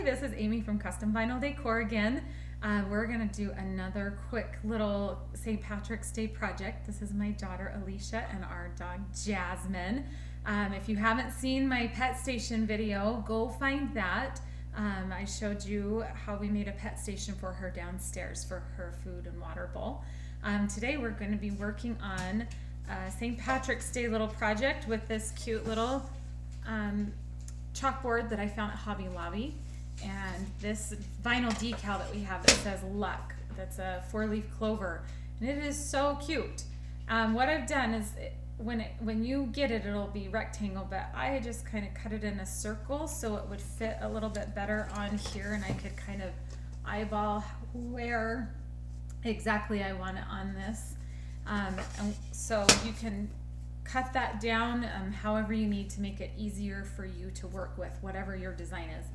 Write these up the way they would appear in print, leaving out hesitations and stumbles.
this is Amy from Custom Vinyl Decor again. We're gonna do another quick little St. Patrick's Day project. This is my daughter Alicia and our dog Jasmine. If you haven't seen my pet station video, go find that. I showed you how we made a pet station for her downstairs for her food and water bowl. Today we're going to be working on St. Patrick's Day little project with this cute little chalkboard that I found at Hobby Lobby, and this vinyl decal that we have that says luck. That's a 4-leaf clover, and it is so cute. What I've done is when you get it, it'll be rectangle, but I just kind of cut it in a circle so it would fit a little bit better on here, and I could kind of eyeball where exactly I want it on this. And so you can cut that down however you need to make it easier for you to work with, whatever your design is.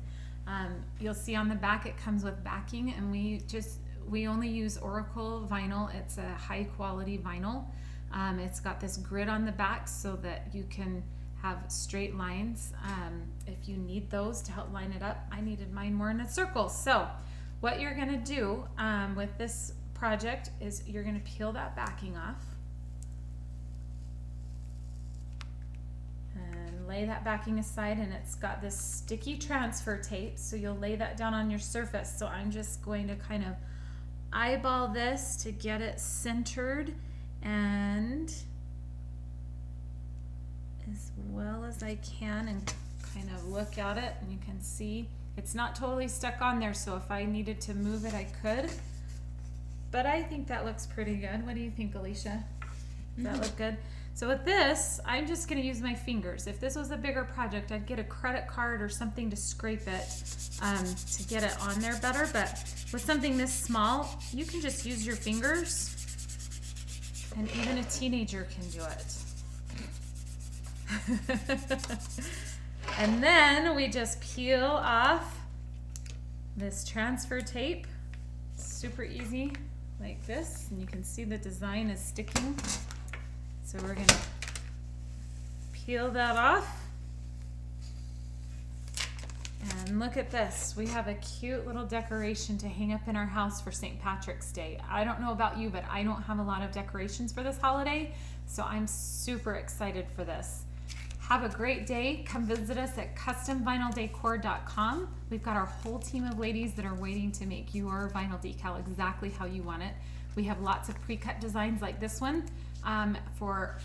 You'll see on the back it comes with backing, and we only use Oracle vinyl. It's a high quality vinyl. It's got this grid on the back so that you can have straight lines if you need those to help line it up. I needed mine more in a circle. So what you're gonna do with this project is you're gonna peel that backing off and lay that backing aside, and it's got this sticky transfer tape, so you'll lay that down on your surface. So I'm just going to kind of eyeball this to get it centered and as well as I can, and kind of look at it, and you can see it's not totally stuck on there, so if I needed to move it I could, but I think that looks pretty good. What do you think, Alicia? Does that look good? So with this, I'm just going to use my fingers. If this was a bigger project, I'd get a credit card or something to scrape it to get it on there better, but with something this small, you can just use your fingers, and even a teenager can do it. And then we just peel off this transfer tape. Super easy, like this, and you can see the design is sticking. So we're gonna peel that off. And look at this. We have a cute little decoration to hang up in our house for St. Patrick's Day. I don't know about you, but I don't have a lot of decorations for this holiday, so I'm super excited for this. Have a great day. Come visit us at CustomVinylDecor.com. We've got our whole team of ladies that are waiting to make your vinyl decal exactly how you want it. We have lots of pre-cut designs like this one for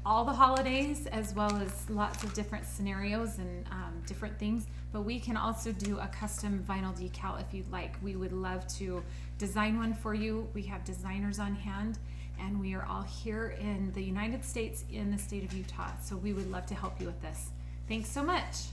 all the holidays, as well as lots of different scenarios and different things. But we can also do a custom vinyl decal if you'd like. We would love to design one for you. We have designers on hand, and we are all here in the United States, in the state of Utah. So we would love to help you with this. Thanks so much.